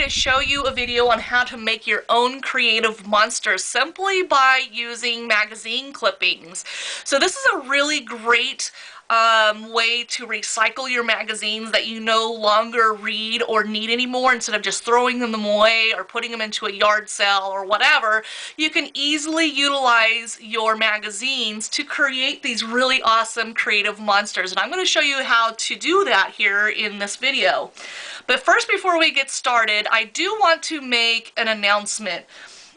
to show you a video on how to make your own creative monsters simply by using magazine clippings. So this is a really great way to recycle your magazines that you no longer read or need anymore. Instead of just throwing them away or putting them into a yard sale or whatever, you can easily utilize your magazines to create these really awesome creative monsters. And I'm going to show you how to do that here in this video. But first, before we get started, I do want to make an announcement.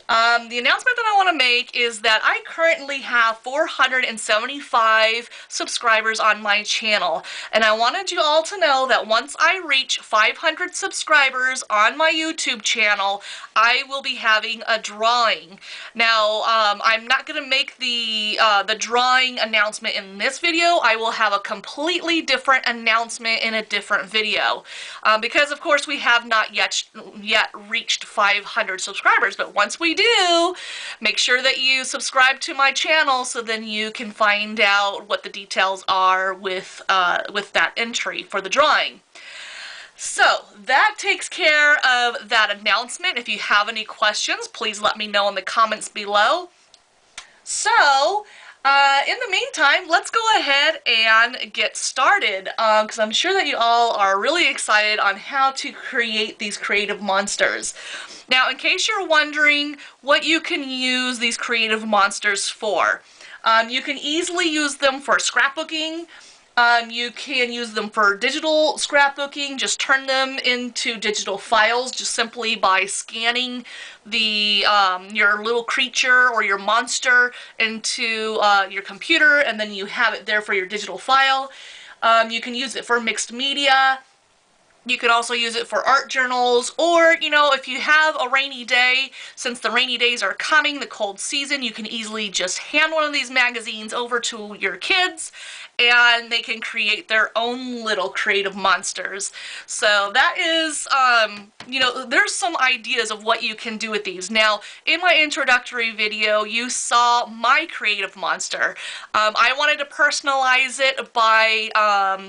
The announcement that I want to make is that I currently have 475 subscribers on my channel, and I wanted you all to know that once I reach 500 subscribers on my YouTube channel, I will be having a drawing. Now, I'm not going to make the drawing announcement in this video. I will have a completely different announcement in a different video, because of course we have not yet reached 500 subscribers, but once we do, make sure that you subscribe to my channel so then you can find out what the details are with that entry for the drawing. So that takes care of that announcement. If you have any questions, please let me know in the comments below. So in the meantime, let's go ahead and get started, because I'm sure that you all are really excited on how to create these creative monsters. Now, in case you're wondering what you can use these creative monsters for, you can easily use them for scrapbooking. You can use them for digital scrapbooking. Just turn them into digital files just simply by scanning the your little creature or your monster into your computer, and then you have it there for your digital file. You can use it for mixed media. You can also use it for art journals, or, you know, if you have a rainy day, since the rainy days are coming, the cold season, you can easily just hand one of these magazines over to your kids, and they can create their own little creative monsters. So that is, you know, there's some ideas of what you can do with these. Now, in my introductory video, you saw my creative monster. I wanted to personalize it by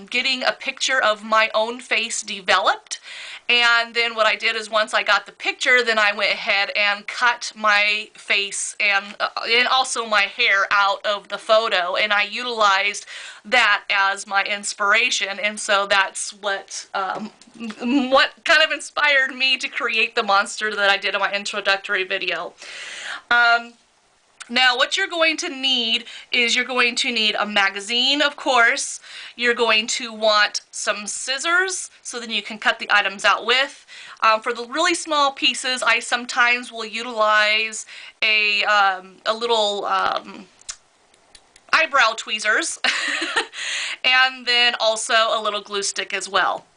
getting a picture of my own face developed, and then what I did is once I got the picture, then I went ahead and cut my face and also my hair out of the photo, and I utilized that as my inspiration, and so that's what kind of inspired me to create the monster that I did in my introductory video. Now, what you're going to need is you're going to need a magazine, of course. You're going to want some scissors so then you can cut the items out with. For the really small pieces, I sometimes will utilize a little eyebrow tweezers and then also a little glue stick as well.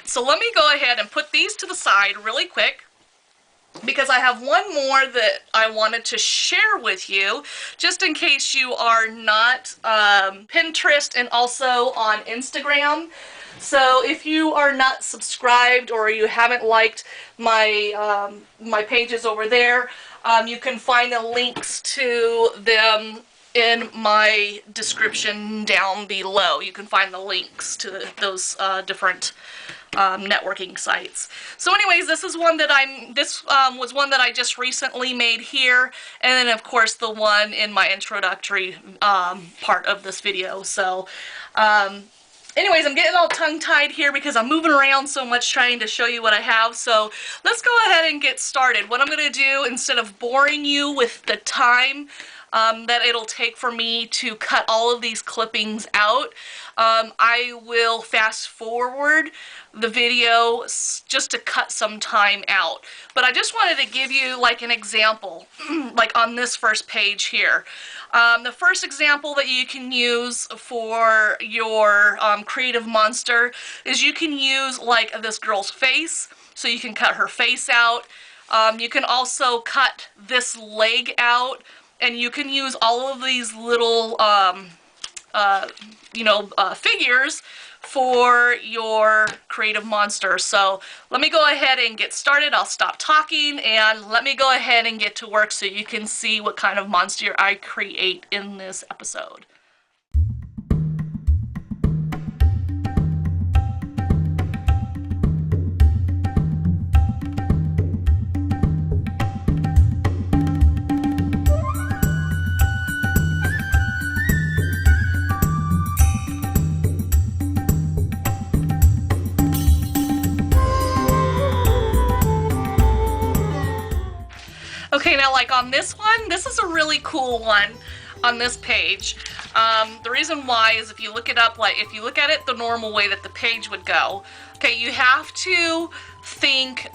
So let me go ahead and put these to the side really quick, because I have one more that I wanted to share with you, just in case you are not Pinterest and also on Instagram. So if you are not subscribed or you haven't liked my my pages over there, you can find the links to them in my description down below. You can find the links to those different networking sites. So anyways, this is one that was one that I just recently made here, and then of course the one in my introductory part of this video. So anyways, I'm getting all tongue-tied here because I'm moving around so much trying to show you what I have. So let's go ahead and get started. What I'm going to do, instead of boring you with the time that it'll take for me to cut all of these clippings out, I will fast forward the video just to cut some time out. But I just wanted to give you like an example, like on this first page here. The first example that you can use for your creative monster is you can use like this girl's face, so you can cut her face out. You can also cut this leg out, and you can use all of these little figures for your creative monster. So let me go ahead and get started. I'll stop talking and let me go ahead and get to work so you can see what kind of monster I create in this episode. Okay, now like on this one, this is a really cool one on this page. The reason why is if you look it up, like if you look at it the normal way that the page would go, okay, you have to think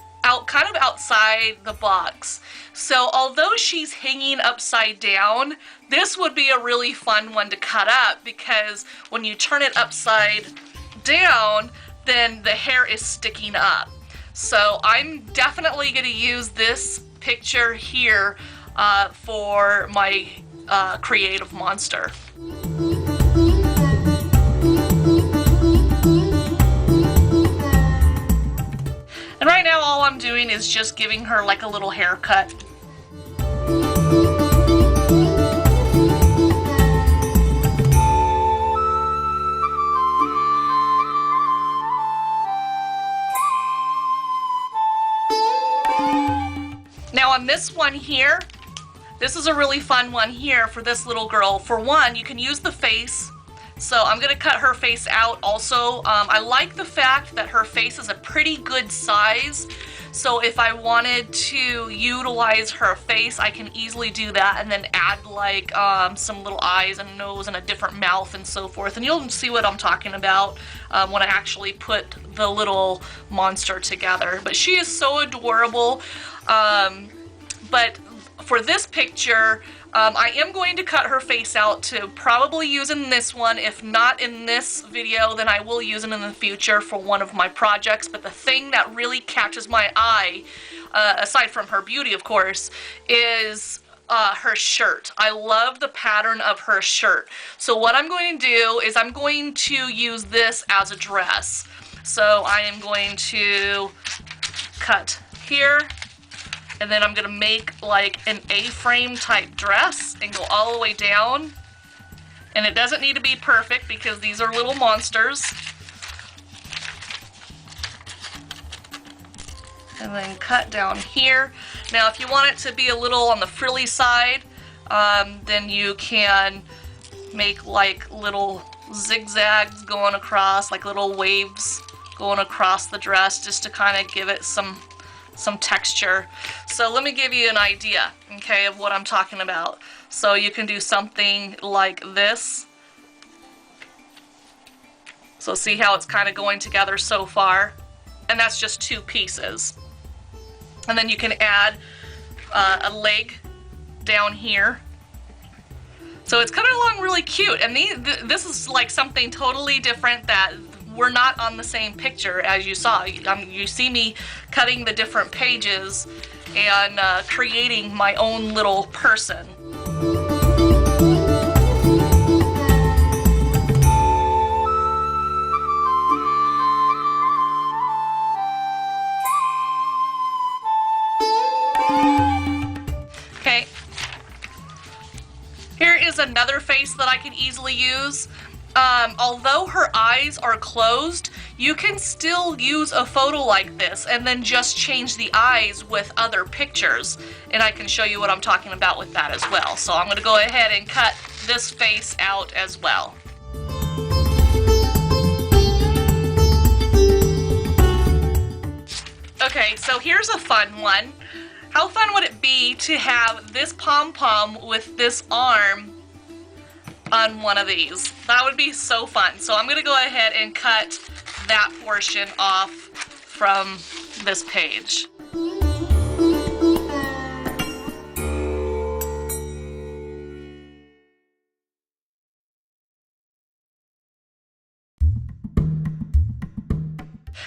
kind of outside the box. So although she's hanging upside down, this would be a really fun one to cut up, because when you turn it upside down, then the hair is sticking up. So I'm definitely going to use this picture here for my creative monster. And right now all I'm doing is just giving her like a little haircut. Now on this one here, this is a really fun one here for this little girl. For one, you can use the face. So I'm going to cut her face out also. I like the fact that her face is a pretty good size. So if I wanted to utilize her face, I can easily do that and then add like some little eyes and nose and a different mouth and so forth. And you'll see what I'm talking about when I actually put the little monster together. But she is so adorable. But for this picture, I am going to cut her face out to probably use in this one. If not in this video, then I will use it in the future for one of my projects. But the thing that really catches my eye, aside from her beauty of course, is her shirt. I love the pattern of her shirt. So what I'm going to do is I'm going to use this as a dress. So I am going to cut here. And then I'm going to make like an A-frame type dress and go all the way down. And it doesn't need to be perfect because these are little monsters. And then cut down here. Now if you want it to be a little on the frilly side, then you can make like little zigzags going across, like little waves going across the dress just to kind of give it some texture. So let me give you an idea, okay, of what I'm talking about. So you can do something like this. So see how it's kind of going together so far? And that's just two pieces. And then you can add a leg down here. So it's coming along really cute. And this is like something totally different that we're not on the same picture as you saw. You see me cutting the different pages and creating my own little person. Okay. Here is another face that I can easily use. Although her eyes are closed, you can still use a photo like this and then just change the eyes with other pictures. And I can show you what I'm talking about with that as well. So I'm going to go ahead and cut this face out as well. Okay, so here's a fun one. How fun would it be to have this pom-pom with this arm on one of these? That would be so fun. So I'm going to go ahead and cut that portion off from this page.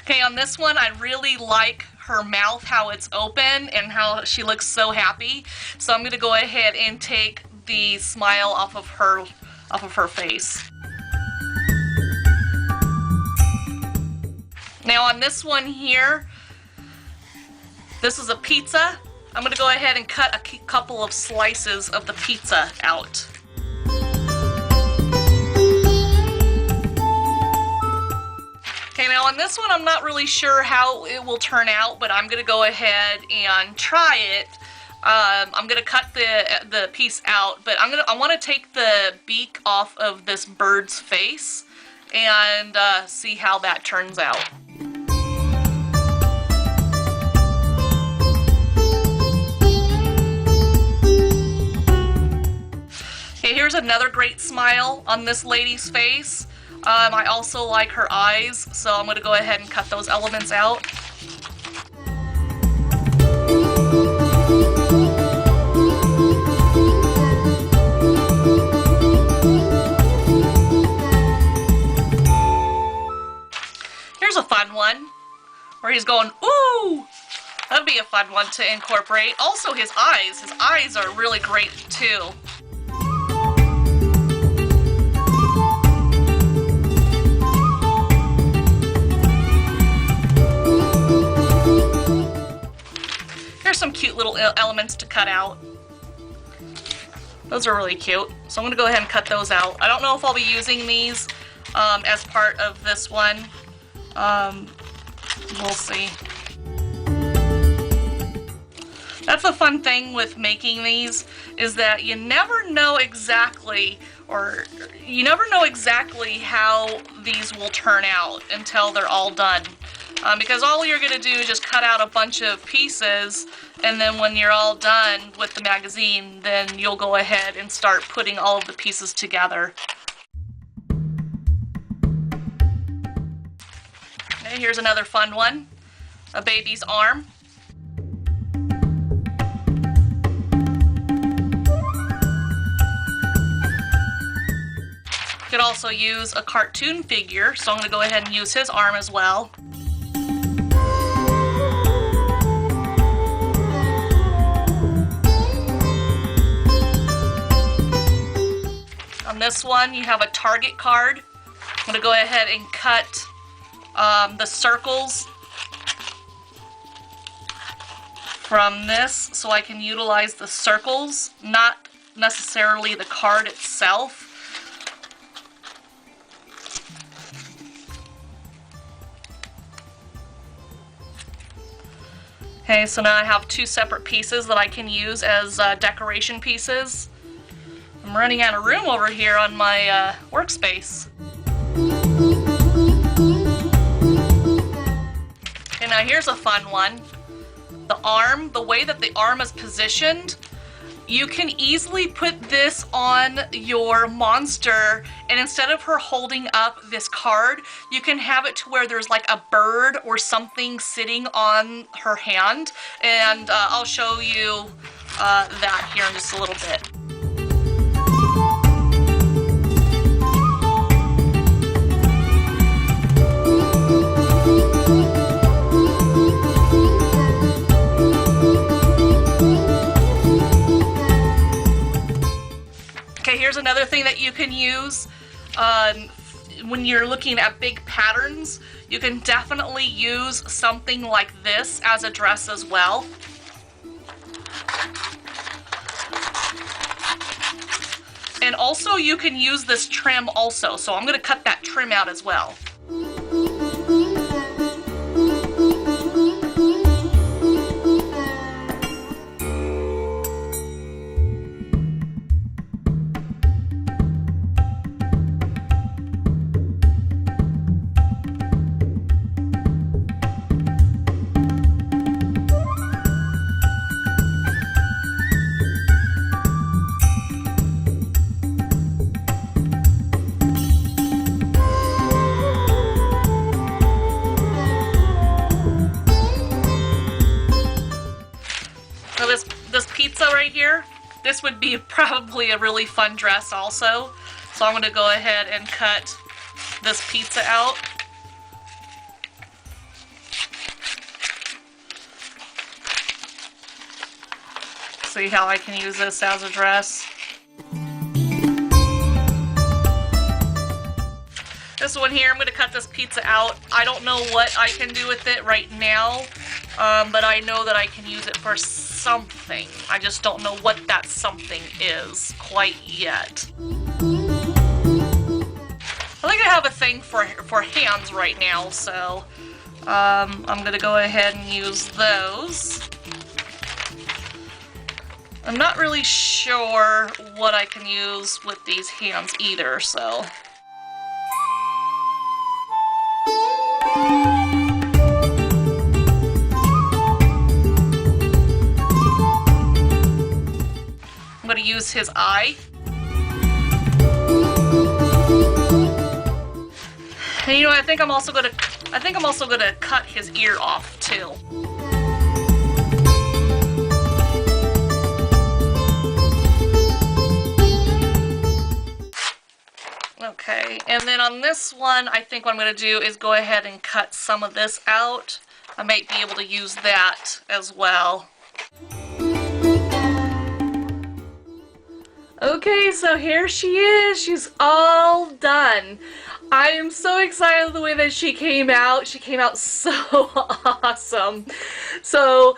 Okay, on this one I really like her mouth, how it's open and how she looks so happy. So I'm going to go ahead and take the smile off of her face. Now on this one here, this is a pizza. I'm going to go ahead and cut a couple of slices of the pizza out. Okay, now on this one I'm not really sure how it will turn out, but I'm going to go ahead and try it. I'm going to cut the piece out, but I want to take the beak off of this bird's face and see how that turns out. here's another great smile on this lady's face. I also like her eyes, so I'm going to go ahead and cut those elements out. Here's a fun one, where he's going, ooh! That'd be a fun one to incorporate. Also his eyes are really great too. Here's some cute little elements to cut out. Those are really cute. So I'm going to go ahead and cut those out. I don't know if I'll be using these as part of this one. We'll see. That's the fun thing with making these, is that you never know exactly how these will turn out until they're all done. Because all you're going to do is just cut out a bunch of pieces, and then when you're all done with the magazine, then you'll go ahead and start putting all of the pieces together. Okay, here's another fun one, a baby's arm. You could also use a cartoon figure, so I'm going to go ahead and use his arm as well. On this one, you have a target card. I'm going to go ahead and cut the circles from this so I can utilize the circles, not necessarily the card itself. Okay, so now I have two separate pieces that I can use as decoration pieces. I'm running out of room over here on my workspace. Okay, now here's a fun one. The arm, the way that the arm is positioned, you can easily put this on your monster, and instead of her holding up this card, you can have it to where there's like a bird or something sitting on her hand, and I'll show you that here in just a little bit. Here's another thing that you can use when you're looking at big patterns. You can definitely use something like this as a dress as well. And also you can use this trim also, so I'm going to cut that trim out as well. This pizza right here, this would be probably a really fun dress also. So I'm going to go ahead and cut this pizza out. See how I can use this as a dress. This one here, I'm going to cut this pizza out. I don't know what I can do with it right now, but I know that I can use it for something. I just don't know what that something is quite yet. I think I have a thing for hands right now, so I'm going to go ahead and use those. I'm not really sure what I can use with these hands either, so... I'm going to use his eye. And you know, I think I'm also gonna cut his ear off too. Okay, and then on this one, I think what I'm going to do is go ahead and cut some of this out. I might be able to use that as well. Okay, so here she is. She's all done. I am so excited the way that she came out. She came out so awesome. So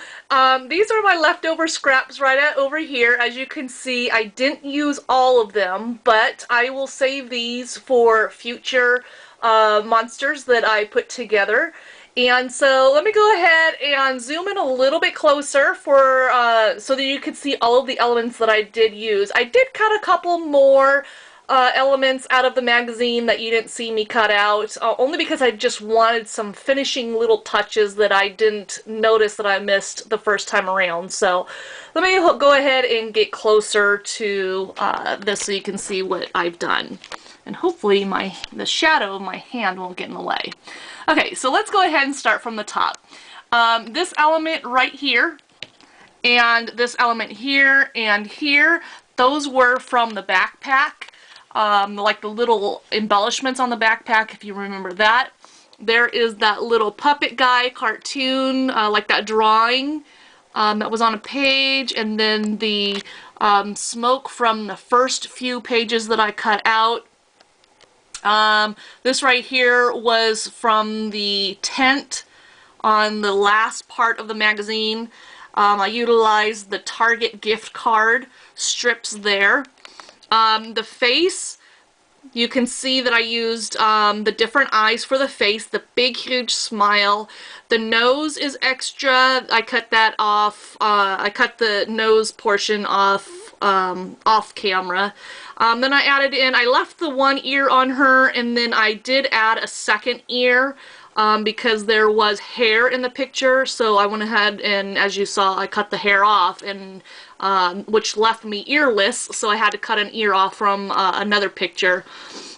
these are my leftover scraps right over here. As you can see, I didn't use all of them, but I will save these for future monsters that I put together. And so let me go ahead and zoom in a little bit closer for so that you can see all of the elements that I did use. I did cut a couple more elements out of the magazine that you didn't see me cut out, only because I just wanted some finishing little touches that I didn't notice that I missed the first time around. So let me go ahead and get closer to this so you can see what I've done. And hopefully the shadow of my hand won't get in the way. Okay, so let's go ahead and start from the top. This element right here, and this element here and here, those were from the backpack. Like the little embellishments on the backpack, if you remember that. There is that little puppet guy cartoon, like that drawing that was on a page, and then the smoke from the first few pages that I cut out. This right here was from the tent on the last part of the magazine. I utilized the Target gift card strips there. The face, you can see that I used the different eyes for the face, the big huge smile. The nose is extra. I cut that off. I cut the nose portion off camera. Then I added in, I left the one ear on her, and then I did add a second ear because there was hair in the picture, so I went ahead and, as you saw, I cut the hair off, and which left me earless, so I had to cut an ear off from another picture.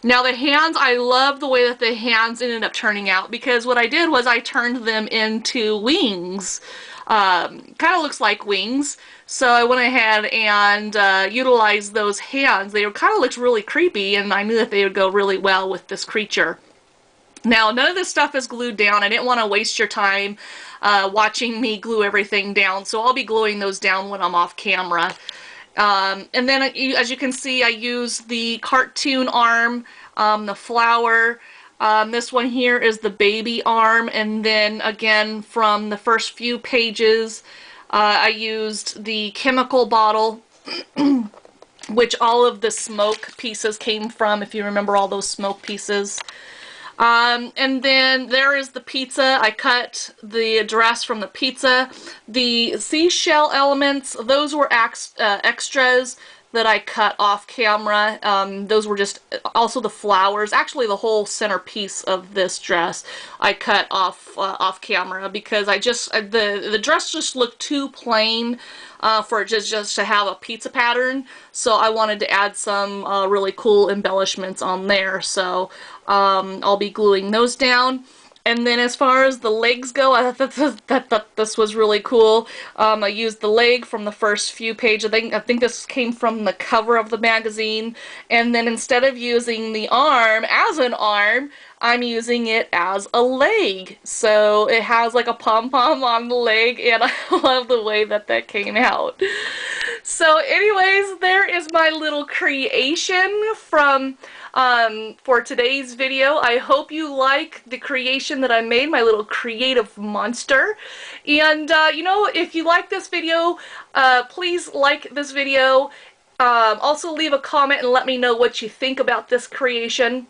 Now the hands, I love the way that the hands ended up turning out, because what I did was I turned them into wings. Kind of looks like wings. So I went ahead and utilized those hands. They kind of looked really creepy, and I knew that they would go really well with this creature. Now, none of this stuff is glued down. I didn't want to waste your time watching me glue everything down, so I'll be gluing those down when I'm off camera. And then, as you can see, I used the cartoon arm, the flower. This one here is the baby arm, and then again from the first few pages I used the chemical bottle which all of the smoke pieces came from, if you remember all those smoke pieces. And then there is the pizza. I cut the dress from the pizza. The seashell elements, those were extras that I cut off camera. Those were just also the flowers. Actually, the whole centerpiece of this dress I cut off camera because I just the dress just looked too plain for it just to have a pizza pattern. So I wanted to add some really cool embellishments on there. So I'll be gluing those down. And then as far as the legs go, I thought this was really cool. I used the leg from the first few pages. I think this came from the cover of the magazine. And then instead of using the arm as an arm, I'm using it as a leg. So it has like a pom-pom on the leg, and I love the way that that came out. So anyways, there is my little creation from for today's video. I hope you like the creation that I made, my little creative monster. And you know, if you like this video, please like this video. Also leave a comment and let me know what you think about this creation.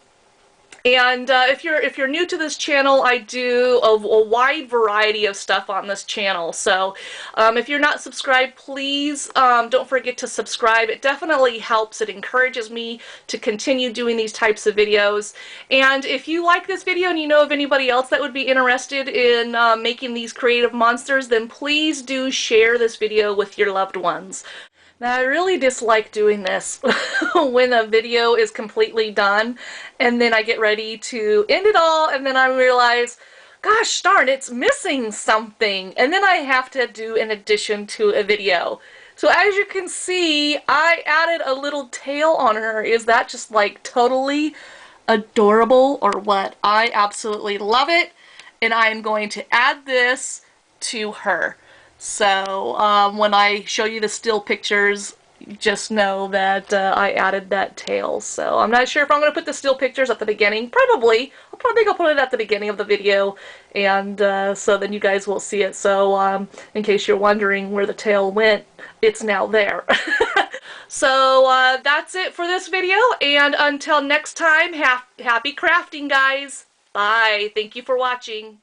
And if you're new to this channel, I do a wide variety of stuff on this channel. So if you're not subscribed, please don't forget to subscribe. It definitely helps. It encourages me to continue doing these types of videos. And if you like this video and you know of anybody else that would be interested in making these creative monsters, then please do share this video with your loved ones. Now, I really dislike doing this when a video is completely done and then I get ready to end it all and then I realize, gosh darn, it's missing something. And then I have to do an addition to a video. So as you can see, I added a little tail on her. Is that just like totally adorable or what? I absolutely love it. And I am going to add this to her. So when I show you the still pictures, just know that I added that tail. So I'm not sure if I'm going to put the still pictures at the beginning. Probably. I think I'll put it at the beginning of the video, and so then you guys will see it. So in case you're wondering where the tail went, it's now there. So that's it for this video, and until next time, happy crafting, guys. Bye. Thank you for watching.